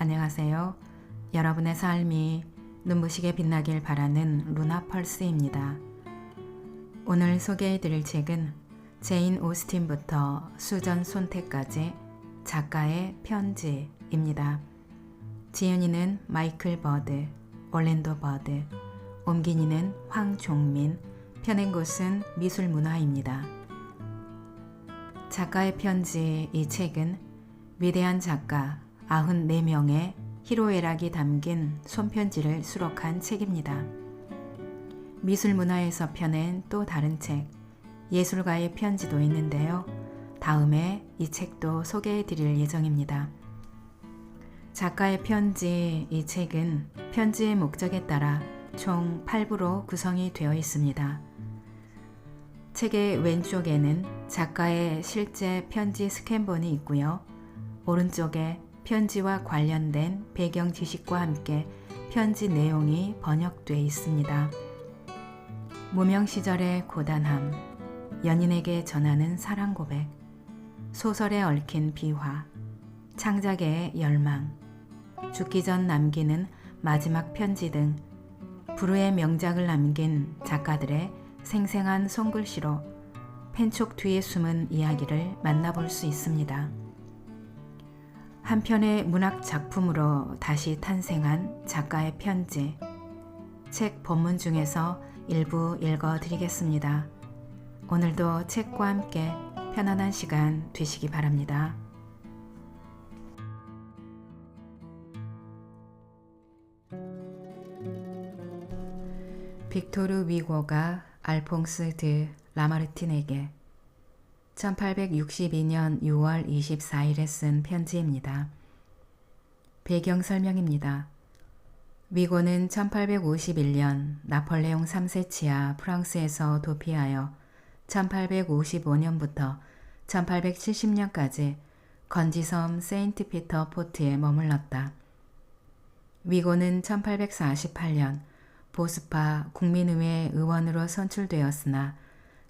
안녕하세요. 여러분의 삶이 눈부시게 빛나길 바라는 루나 펄스입니다. 오늘 소개해드릴 책은 제인 오스틴부터 수전 손태까지 작가의 편지입니다. 지은이는 마이클 버드, 올랜도 버드, 옮긴이는 황종민, 펴낸 곳은 미술문화입니다. 작가의 편지 이 책은 위대한 작가 94명의 희로애락이 담긴 손편지를 수록한 책입니다. 미술문화에서 펴낸 또 다른 책, 예술가의 편지도 있는데요. 다음에 이 책도 소개해 드릴 예정입니다. 작가의 편지 이 책은 편지의 목적에 따라 총 8부로 구성이 되어 있습니다. 책의 왼쪽에는 작가의 실제 편지 스캔본이 있고요. 오른쪽에 편지와 관련된 배경 지식과 함께 편지 내용이 번역되어 있습니다. 무명 시절의 고단함, 연인에게 전하는 사랑 고백, 소설에 얽힌 비화, 창작의 열망, 죽기 전 남기는 마지막 편지 등 불후의 명작을 남긴 작가들의 생생한 손글씨로 펜촉 뒤에 숨은 이야기를 만나볼 수 있습니다. 한편의 문학 작품으로 다시 탄생한 작가의 편지, 책 본문 중에서 일부 읽어드리겠습니다. 오늘도 책과 함께 편안한 시간 되시기 바랍니다. 빅토르 위고가 알퐁스 드 라마르틴에게 1862년 6월 24일에 쓴 편지입니다. 배경 설명입니다. 위고는 1851년 나폴레옹 3세 치하 프랑스에서 도피하여 1855년부터 1870년까지 건지섬 세인트 피터 포트에 머물렀다. 위고는 1848년 보스파 국민의회 의원으로 선출되었으나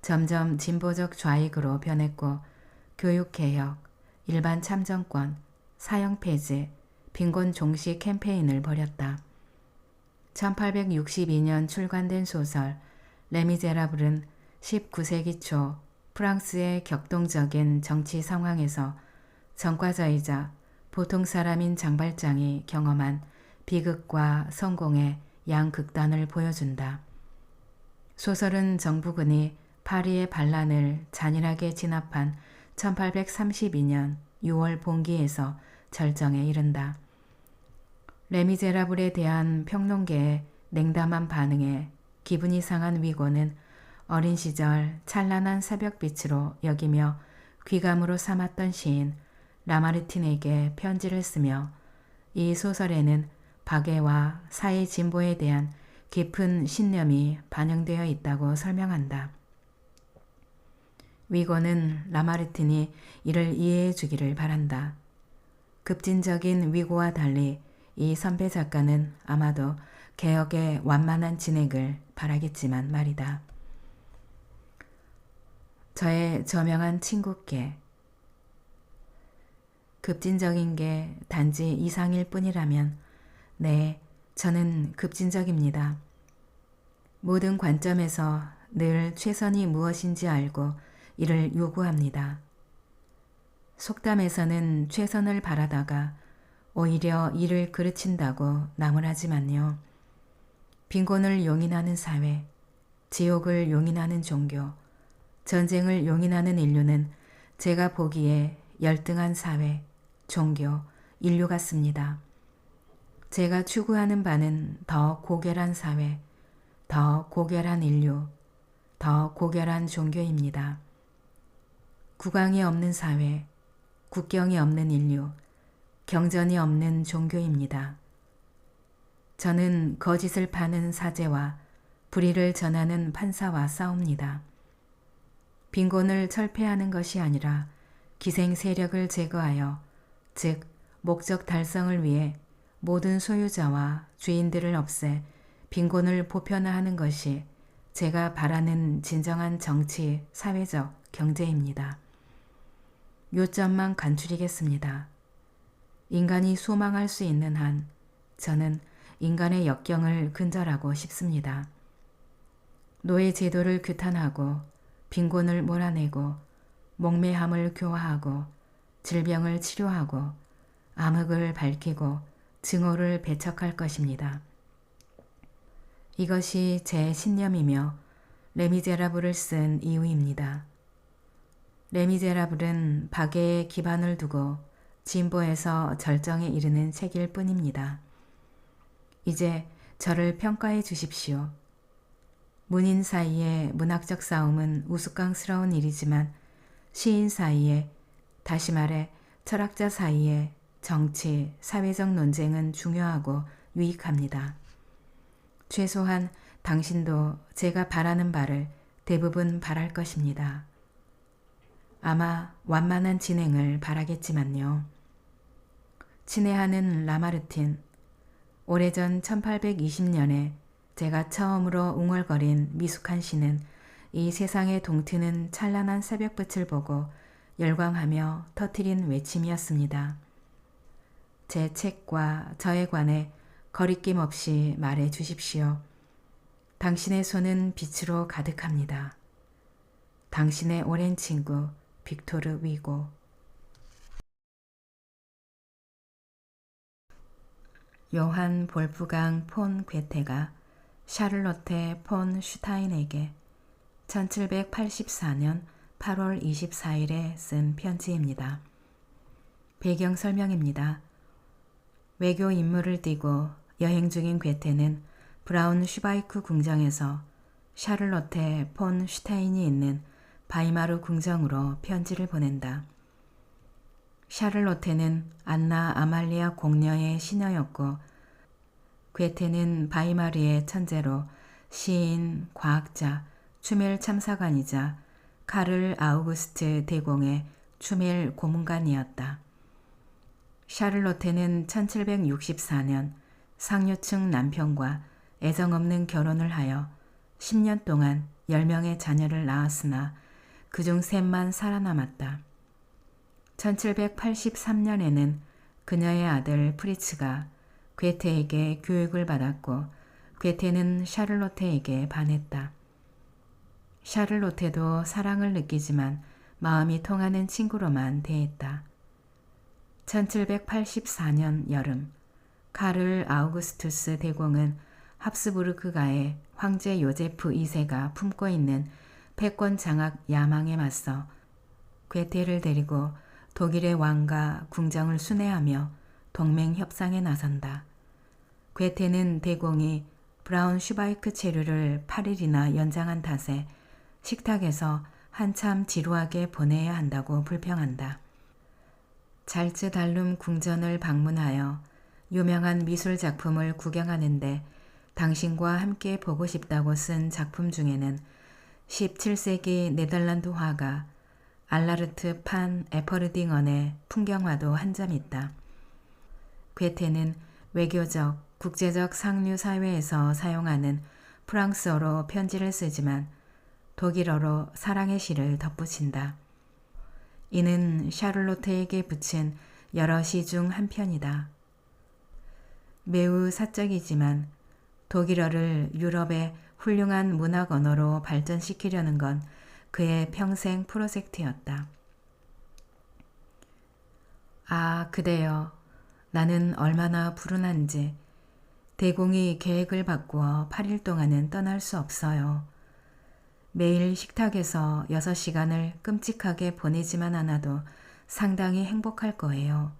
점점 진보적 좌익으로 변했고 교육개혁, 일반 참정권, 사형 폐지, 빈곤 종식 캠페인을 벌였다. 1862년 출간된 소설 레미제라블은 19세기 초 프랑스의 격동적인 정치 상황에서 전과자이자 보통 사람인 장발장이 경험한 비극과 성공의 양극단을 보여준다. 소설은 정부군이 파리의 반란을 잔인하게 진압한 1832년 6월 봉기에서 절정에 이른다. 레미제라블에 대한 평론계의 냉담한 반응에 기분이 상한 위고는 어린 시절 찬란한 새벽빛으로 여기며 귀감으로 삼았던 시인 라마르틴에게 편지를 쓰며 이 소설에는 박애와 사회 진보에 대한 깊은 신념이 반영되어 있다고 설명한다. 위고는 라마르틴이 이를 이해해 주기를 바란다. 급진적인 위고와 달리 이 선배 작가는 아마도 개혁의 완만한 진행을 바라겠지만 말이다. 저의 저명한 친구께 급진적인 게 단지 이상일 뿐이라면 네, 저는 급진적입니다. 모든 관점에서 늘 최선이 무엇인지 알고 이를 요구합니다. 속담에서는 최선을 바라다가 오히려 이를 그르친다고 나무라지만요. 빈곤을 용인하는 사회, 지옥을 용인하는 종교, 전쟁을 용인하는 인류는 제가 보기에 열등한 사회, 종교, 인류 같습니다. 제가 추구하는 바는 더 고결한 사회, 더 고결한 인류, 더 고결한 종교입니다. 국왕이 없는 사회, 국경이 없는 인류, 경전이 없는 종교입니다. 저는 거짓을 파는 사제와 불의를 전하는 판사와 싸웁니다. 빈곤을 철폐하는 것이 아니라 기생 세력을 제거하여 즉 목적 달성을 위해 모든 소유자와 주인들을 없애 빈곤을 보편화하는 것이 제가 바라는 진정한 정치, 사회적, 경제입니다. 요점만 간추리겠습니다. 인간이 소망할 수 있는 한 저는 인간의 역경을 근절하고 싶습니다. 노예 제도를 규탄하고 빈곤을 몰아내고 목매함을 교화하고 질병을 치료하고 암흑을 밝히고 증오를 배척할 것입니다. 이것이 제 신념이며 레미제라블을 쓴 이유입니다. 레미제라블은 박애에 기반을 두고 진보에서 절정에 이르는 책일 뿐입니다. 이제 저를 평가해 주십시오. 문인 사이의 문학적 싸움은 우스꽝스러운 일이지만 시인 사이에, 다시 말해 철학자 사이에 정치, 사회적 논쟁은 중요하고 유익합니다. 최소한 당신도 제가 바라는 바를 대부분 바랄 것입니다. 아마 완만한 진행을 바라겠지만요. 친애하는 라마르틴, 오래전 1820년에 제가 처음으로 웅얼거린 미숙한 시는 이 세상에 동트는 찬란한 새벽빛을 보고 열광하며 터뜨린 외침이었습니다. 제 책과 저에 관해 거리낌 없이 말해 주십시오. 당신의 손은 빛으로 가득합니다. 당신의 오랜 친구 빅토르 위고. 요한 볼프강 폰 괴테가 샤를로테 폰 슈타인에게 1784년 8월 24일에 쓴 편지입니다. 배경 설명입니다. 외교 임무를 띠고 여행 중인 괴테는 브라운 슈바이크 궁정에서 샤를로테 폰 슈타인이 있는 바이마르 궁정으로 편지를 보낸다. 샤를로테는 안나 아말리아 공녀의 시녀였고 괴테는 바이마르의 천재로 시인, 과학자, 추멜 참사관이자 카를 아우구스트 대공의 추멜 고문관이었다. 샤를로테는 1764년 상류층 남편과 애정없는 결혼을 하여 10년 동안 10명의 자녀를 낳았으나 그중 3만 살아남았다. 1783년에는 그녀의 아들 프리츠가 괴테에게 교육을 받았고 괴테는 샤를로테에게 반했다. 샤를로테도 사랑을 느끼지만 마음이 통하는 친구로만 대했다. 1784년 여름 카를 아우구스투스 대공은 합스부르크가의 황제 요제프 2세가 품고 있는 패권 장악 야망에 맞서 괴테를 데리고 독일의 왕과 궁정을 순회하며 동맹 협상에 나선다. 괴테는 대공이 브라운 슈바이크 체류를 8일이나 연장한 탓에 식탁에서 한참 지루하게 보내야 한다고 불평한다. 잘츠달룸 궁전을 방문하여 유명한 미술 작품을 구경하는데 당신과 함께 보고 싶다고 쓴 작품 중에는 17세기 네덜란드 화가 알라르트 판 에퍼르딩언의 풍경화도 한 점 있다. 괴테는 외교적, 국제적 상류 사회에서 사용하는 프랑스어로 편지를 쓰지만 독일어로 사랑의 시를 덧붙인다. 이는 샤를로테에게 붙인 여러 시 중 한 편이다. 매우 사적이지만 독일어를 유럽의 훌륭한 문학 언어로 발전시키려는 건 그의 평생 프로젝트였다. 아, 그대여. 나는 얼마나 불운한지. 대공이 계획을 바꾸어 8일 동안은 떠날 수 없어요. 매일 식탁에서 6시간을 끔찍하게 보내지만 않아도 상당히 행복할 거예요.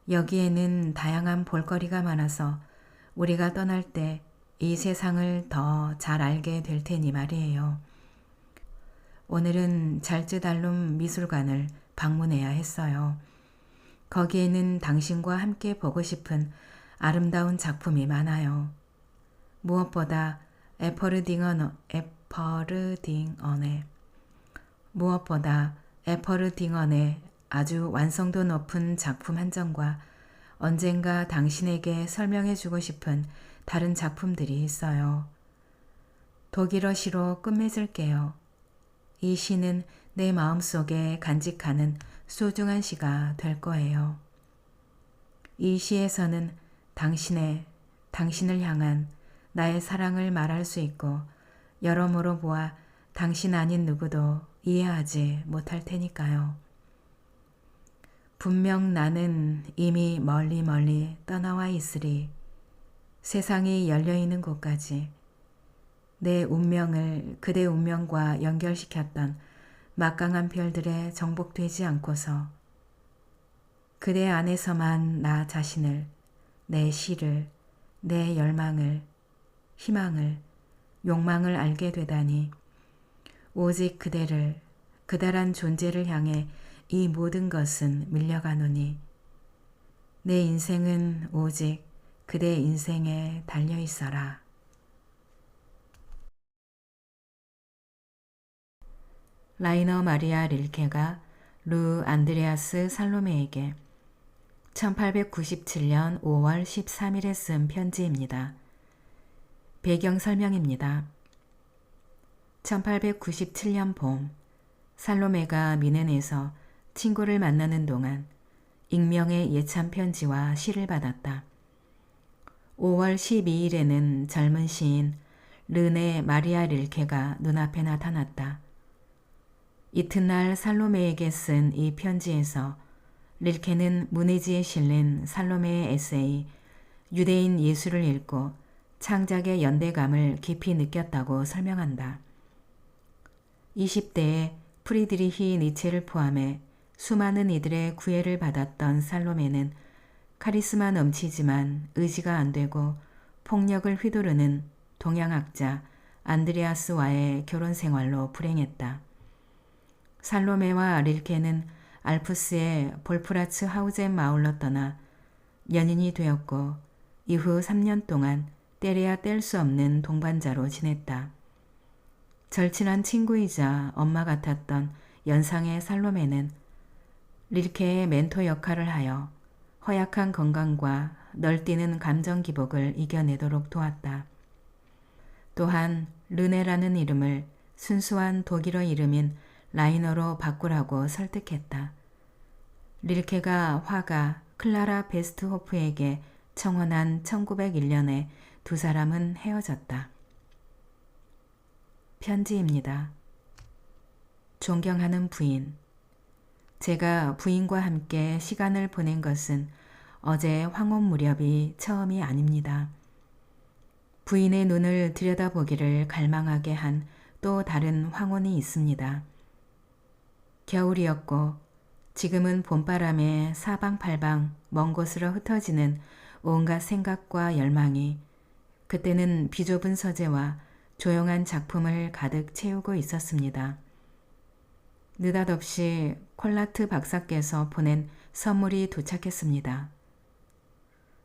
여기에는 다양한 볼거리가 많아서 우리가 떠날 때 이 세상을 더 잘 알게 될 테니 말이에요. 오늘은 잘츠달룸 미술관을 방문해야 했어요. 거기에는 당신과 함께 보고 싶은 아름다운 작품이 많아요. 무엇보다 에퍼르딩언의 아주 완성도 높은 작품 한 점과 언젠가 당신에게 설명해주고 싶은 다른 작품들이 있어요. 독일어 시로 끝맺을게요. 이 시는 내 마음속에 간직하는 소중한 시가 될 거예요. 이 시에서는 당신을 향한 나의 사랑을 말할 수 있고 여러모로 보아 당신 아닌 누구도 이해하지 못할 테니까요. 분명 나는 이미 멀리 떠나와 있으리. 세상이 열려있는 곳까지 내 운명을 그대 운명과 연결시켰던 막강한 별들에 정복되지 않고서 그대 안에서만 나 자신을, 내 시를, 내 열망을, 희망을, 욕망을 알게 되다니 오직 그대를, 그다란 존재를 향해 이 모든 것은 밀려가노니 내 인생은 오직 그대 인생에 달려 있어라. 라이너 마리아 릴케가 루 안드레아스 살로메에게 1897년 5월 13일에 쓴 편지입니다. 배경 설명입니다. 1897년 봄, 살로메가 미넨에서 친구를 만나는 동안 익명의 예찬 편지와 시를 받았다. 5월 12일에는 젊은 시인 르네 마리아 릴케가 눈앞에 나타났다. 이튿날 살로메에게 쓴 이 편지에서 릴케는 문해지에 실린 살로메의 에세이 유대인 예수를 읽고 창작의 연대감을 깊이 느꼈다고 설명한다. 20대에 프리드리히 니체를 포함해 수많은 이들의 구애를 받았던 살로메는 카리스마 넘치지만 의지가 안 되고 폭력을 휘두르는 동양학자 안드레아스와의 결혼 생활로 불행했다. 살로메와 릴케는 알프스의 볼프라츠 하우젠 마을로 떠나 연인이 되었고 이후 3년 동안 때려야 뗄 수 없는 동반자로 지냈다. 절친한 친구이자 엄마 같았던 연상의 살로메는 릴케의 멘토 역할을 하여 허약한 건강과 널뛰는 감정 기복을 이겨내도록 도왔다. 또한 르네라는 이름을 순수한 독일어 이름인 라이너로 바꾸라고 설득했다. 릴케가 화가 클라라 베스트호프에게 청혼한 1901년에 두 사람은 헤어졌다. 편지입니다. 존경하는 부인, 제가 부인과 함께 시간을 보낸 것은 어제 황혼 무렵이 처음이 아닙니다. 부인의 눈을 들여다보기를 갈망하게 한 또 다른 황혼이 있습니다. 겨울이었고 지금은 봄바람에 사방팔방 먼 곳으로 흩어지는 온갖 생각과 열망이 그때는 비좁은 서재와 조용한 작품을 가득 채우고 있었습니다. 느닷없이 콜라트 박사께서 보낸 선물이 도착했습니다.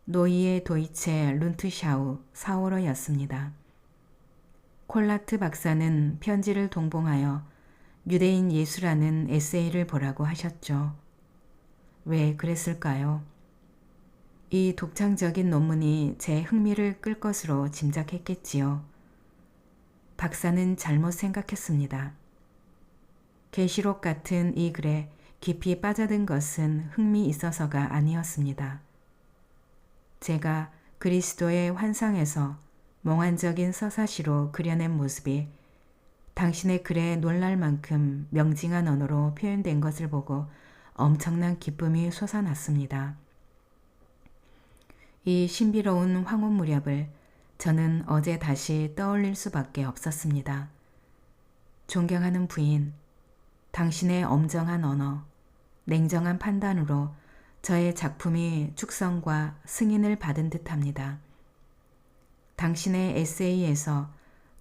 노이의 도이체 룬트샤우 4호로였습니다. 콜라트 박사는 편지를 동봉하여 유대인 예수라는 에세이를 보라고 하셨죠. 왜 그랬을까요? 이 독창적인 논문이 제 흥미를 끌 것으로 짐작했겠지요. 박사는 잘못 생각했습니다. 계시록 같은 이 글에 깊이 빠져든 것은 흥미 있어서가 아니었습니다. 제가 그리스도의 환상에서 몽환적인 서사시로 그려낸 모습이 당신의 글에 놀랄 만큼 명징한 언어로 표현된 것을 보고 엄청난 기쁨이 솟아났습니다. 이 신비로운 황혼 무렵을 저는 어제 다시 떠올릴 수밖에 없었습니다. 존경하는 부인, 당신의 엄정한 언어, 냉정한 판단으로 저의 작품이 축성과 승인을 받은 듯합니다. 당신의 에세이에서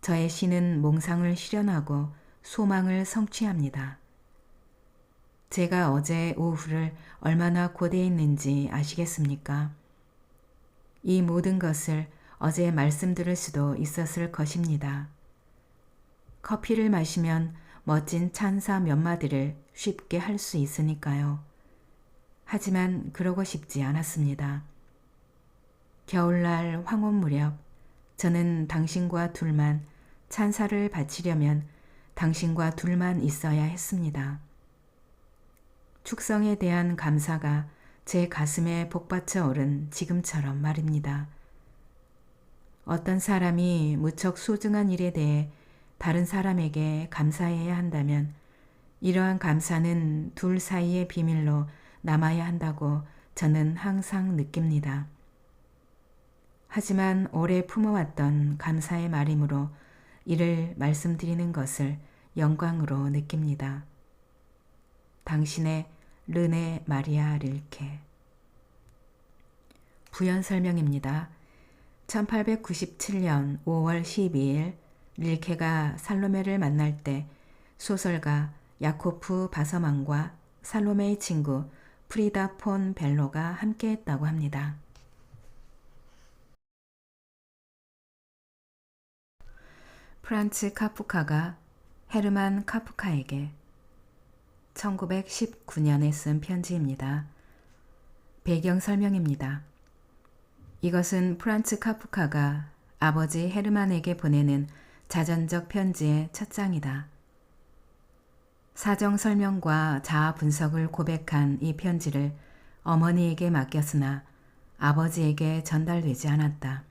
저의 시는 몽상을 실현하고 소망을 성취합니다. 제가 어제 오후를 얼마나 고대했는지 아시겠습니까? 이 모든 것을 어제 말씀드릴 수도 있었을 것입니다. 커피를 마시면 멋진 찬사 몇 마디를 쉽게 할 수 있으니까요. 하지만 그러고 싶지 않았습니다. 겨울날 황혼 무렵 저는 당신과 둘만 찬사를 바치려면 당신과 둘만 있어야 했습니다. 축성에 대한 감사가 제 가슴에 복받쳐 오른 지금처럼 말입니다. 어떤 사람이 무척 소중한 일에 대해 다른 사람에게 감사해야 한다면 이러한 감사는 둘 사이의 비밀로 남아야 한다고 저는 항상 느낍니다. 하지만 오래 품어왔던 감사의 말이므로 이를 말씀드리는 것을 영광으로 느낍니다. 당신의 르네 마리아 릴케. 부연 설명입니다. 1897년 5월 12일 릴케가 살로메를 만날 때 소설가 야코프 바서만과 살로메의 친구 프리다 폰 벨로가 함께했다고 합니다. 프란츠 카프카가 헤르만 카프카에게 1919년에 쓴 편지입니다. 배경 설명입니다. 이것은 프란츠 카프카가 아버지 헤르만에게 보내는 자전적 편지의 첫 장이다. 사정 설명과 자아 분석을 고백한 이 편지를 어머니에게 맡겼으나 아버지에게 전달되지 않았다.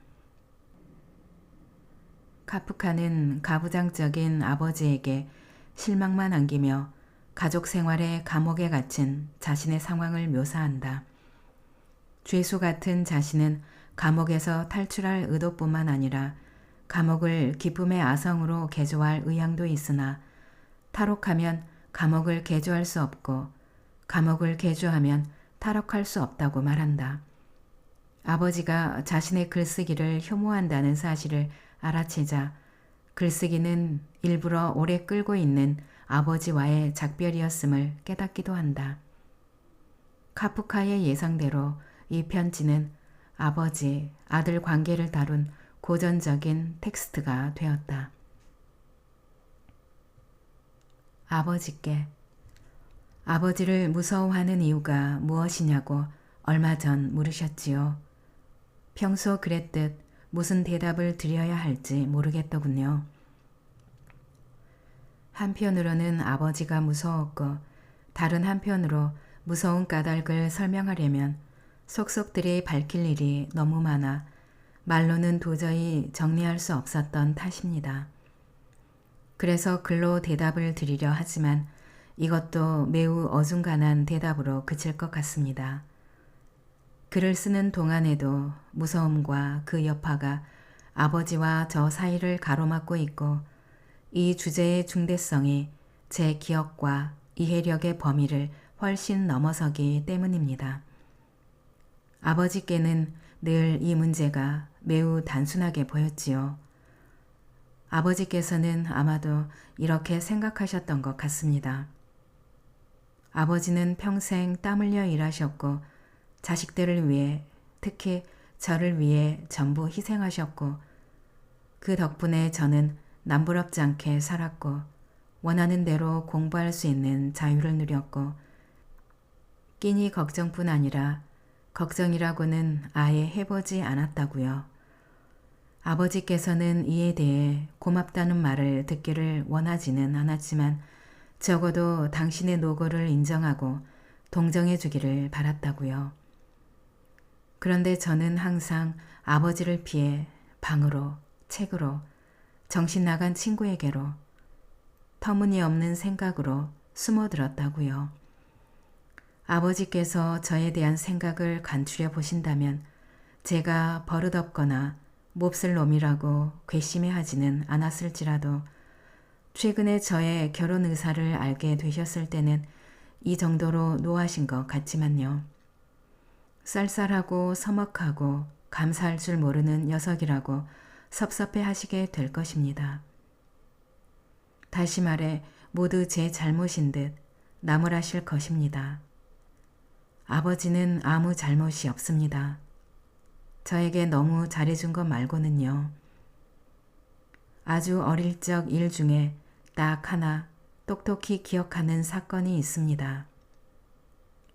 카프카는 가부장적인 아버지에게 실망만 안기며 가족 생활의 감옥에 갇힌 자신의 상황을 묘사한다. 죄수 같은 자신은 감옥에서 탈출할 의도뿐만 아니라 감옥을 기쁨의 아성으로 개조할 의향도 있으나 탈옥하면 감옥을 개조할 수 없고 감옥을 개조하면 탈옥할 수 없다고 말한다. 아버지가 자신의 글쓰기를 혐오한다는 사실을 알아채자 글쓰기는 일부러 오래 끌고 있는 아버지와의 작별이었음을 깨닫기도 한다. 카프카의 예상대로 이 편지는 아버지, 아들 관계를 다룬 고전적인 텍스트가 되었다. 아버지께 아버지를 무서워하는 이유가 무엇이냐고 얼마 전 물으셨지요. 평소 그랬듯 무슨 대답을 드려야 할지 모르겠더군요. 한편으로는 아버지가 무서웠고 다른 한편으로 무서운 까닭을 설명하려면 속속들이 밝힐 일이 너무 많아 말로는 도저히 정리할 수 없었던 탓입니다. 그래서 글로 대답을 드리려 하지만 이것도 매우 어중간한 대답으로 그칠 것 같습니다. 글을 쓰는 동안에도 무서움과 그 여파가 아버지와 저 사이를 가로막고 있고 이 주제의 중대성이 제 기억과 이해력의 범위를 훨씬 넘어서기 때문입니다. 아버지께는 늘 이 문제가 매우 단순하게 보였지요. 아버지께서는 아마도 이렇게 생각하셨던 것 같습니다. 아버지는 평생 땀 흘려 일하셨고 자식들을 위해 특히 저를 위해 전부 희생하셨고 그 덕분에 저는 남부럽지 않게 살았고 원하는 대로 공부할 수 있는 자유를 누렸고 끼니 걱정뿐 아니라 걱정이라고는 아예 해보지 않았다고요. 아버지께서는 이에 대해 고맙다는 말을 듣기를 원하지는 않았지만 적어도 당신의 노고를 인정하고 동정해 주기를 바랐다고요. 그런데 저는 항상 아버지를 피해 방으로, 책으로, 정신 나간 친구에게로, 터무니없는 생각으로 숨어들었다고요. 아버지께서 저에 대한 생각을 간추려 보신다면 제가 버릇없거나 몹쓸 놈이라고 괘씸해하지는 않았을지라도 최근에 저의 결혼 의사를 알게 되셨을 때는 이 정도로 노하신 것 같지만요. 쌀쌀하고 서먹하고 감사할 줄 모르는 녀석이라고 섭섭해 하시게 될 것입니다. 다시 말해 모두 제 잘못인 듯 나무라실 것입니다. 아버지는 아무 잘못이 없습니다. 저에게 너무 잘해준 것 말고는요. 아주 어릴 적 일 중에 딱 하나 똑똑히 기억하는 사건이 있습니다.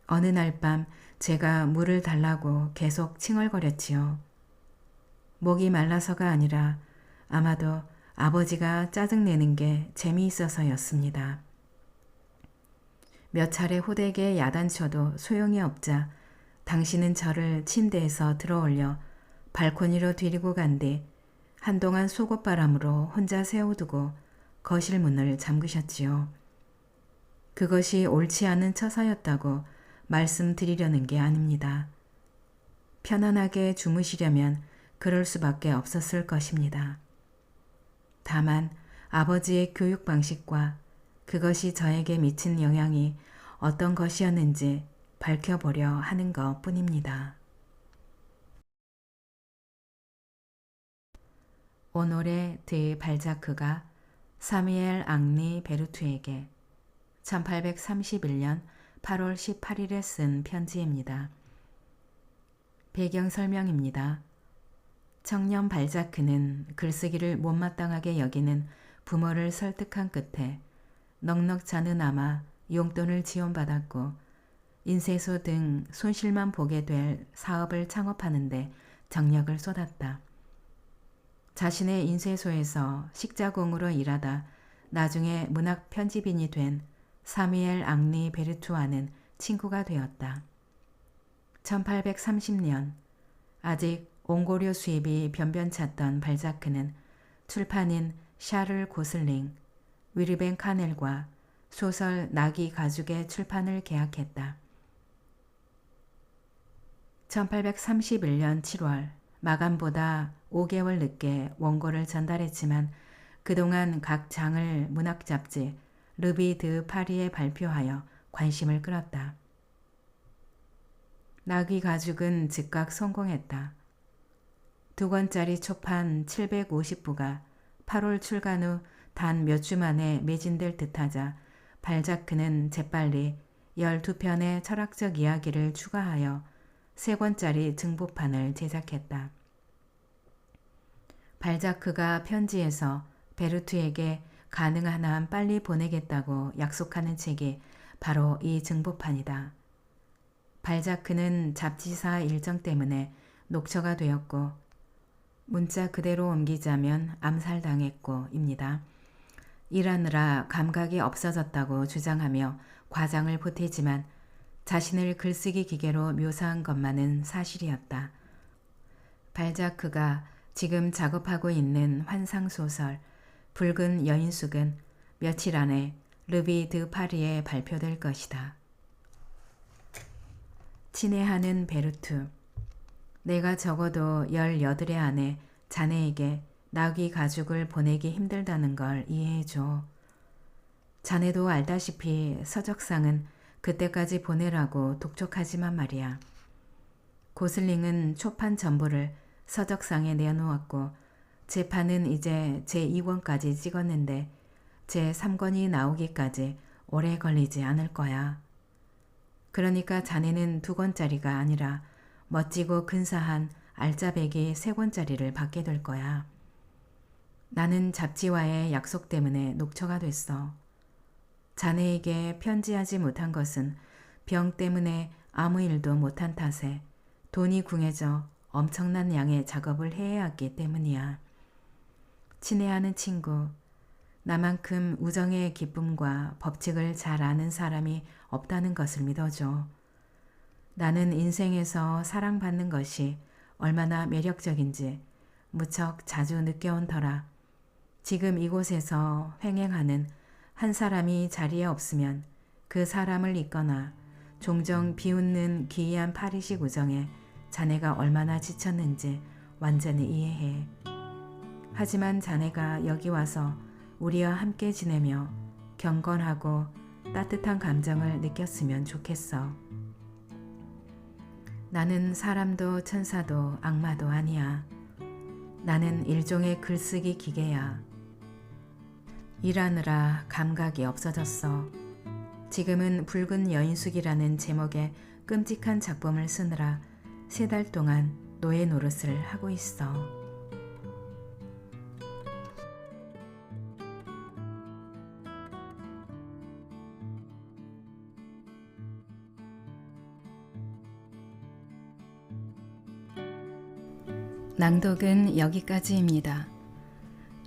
어느 날 밤 제가 물을 달라고 계속 칭얼거렸지요. 목이 말라서가 아니라 아마도 아버지가 짜증내는 게 재미있어서였습니다. 몇 차례 호되게 야단쳐도 소용이 없자 당신은 저를 침대에서 들어올려 발코니로 데리고 간 뒤 한동안 속옷바람으로 혼자 세워두고 거실 문을 잠그셨지요. 그것이 옳지 않은 처사였다고 말씀드리려는 게 아닙니다. 편안하게 주무시려면 그럴 수밖에 없었을 것입니다. 다만 아버지의 교육 방식과 그것이 저에게 미친 영향이 어떤 것이었는지 밝혀보려 하는 것 뿐입니다. 오노레 드 발자크가 사무엘 앙리 베르투에게 1831년 8월 18일에 쓴 편지입니다. 배경 설명입니다. 청년 발자크는 글쓰기를 못마땅하게 여기는 부모를 설득한 끝에 넉넉잖으나마 용돈을 지원받았고 인쇄소 등 손실만 보게 될 사업을 창업하는데 정력을 쏟았다. 자신의 인쇄소에서 식자공으로 일하다 나중에 문학 편집인이 된 사무엘 앙리 베르투와는 친구가 되었다. 1830년 아직 옹고료 수입이 변변찮던 발자크는 출판인 샤를 고슬링, 위르벤 카넬과 소설 나귀 가죽의 출판을 계약했다. 1831년 7월 마감보다 5개월 늦게 원고를 전달했지만 그동안 각 장을 문학 잡지 르비 드 파리에 발표하여 관심을 끌었다. 나귀 가죽은 즉각 성공했다. 2권짜리 초판 750부가 8월 출간 후 단 몇 주 만에 매진될 듯하자 발자크는 재빨리 12편의 철학적 이야기를 추가하여 3권짜리 증보판을 제작했다. 발자크가 편지에서 베르투에게 가능한 한 빨리 보내겠다고 약속하는 책이 바로 이 증보판이다. 발자크는 잡지사 일정 때문에 녹처가 되었고 문자 그대로 옮기자면 암살당했고 입니다. 일하느라 감각이 없어졌다고 주장하며 과장을 보태지만 자신을 글쓰기 기계로 묘사한 것만은 사실이었다. 발자크가 지금 작업하고 있는 환상소설 붉은 여인숙은 며칠 안에 르비 드 파리에 발표될 것이다. 친애하는 베르투, 내가 적어도 18해 안에 자네에게 나귀 가죽을 보내기 힘들다는 걸 이해해줘. 자네도 알다시피 서적상은 그때까지 보내라고 독촉하지만 말이야. 고슬링은 초판 전부를 서적상에 내놓았고 재판은 이제 제2권까지 찍었는데 제3권이 나오기까지 오래 걸리지 않을 거야. 그러니까 자네는 2권짜리가 아니라 멋지고 근사한 알짜배기 3권짜리를 받게 될 거야. 나는 잡지와의 약속 때문에 녹처가 됐어. 자네에게 편지하지 못한 것은 병 때문에 아무 일도 못한 탓에 돈이 궁해져 엄청난 양의 작업을 해야 했기 때문이야. 친애하는 친구, 나만큼 우정의 기쁨과 법칙을 잘 아는 사람이 없다는 것을 믿어줘. 나는 인생에서 사랑받는 것이 얼마나 매력적인지 무척 자주 느껴온 터라 지금 이곳에서 횡행하는 한 사람이 자리에 없으면 그 사람을 잇거나 종종 비웃는 기이한 파리식 우정에 자네가 얼마나 지쳤는지 완전히 이해해. 하지만 자네가 여기 와서 우리와 함께 지내며 경건하고 따뜻한 감정을 느꼈으면 좋겠어. 나는 사람도 천사도 악마도 아니야. 나는 일종의 글쓰기 기계야. 일하느라 감각이 없어졌어. 지금은 붉은 여인숙이라는 제목의 끔찍한 작품을 쓰느라 3달 동안 노예 노릇을 하고 있어. 낭독은 여기까지입니다.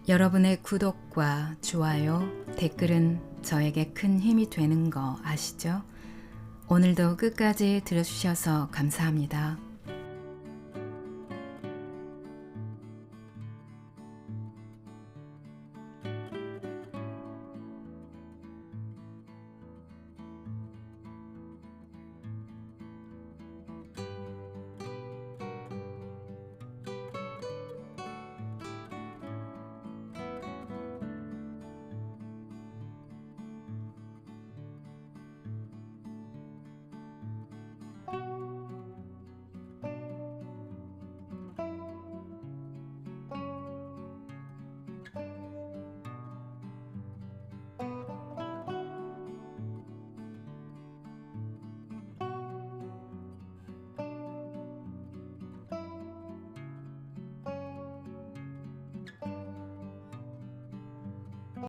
여러분의 구독과 좋아요, 댓글은 저에게 큰 힘이 되는 거 아시죠? 오늘도 끝까지 들어주셔서 감사합니다.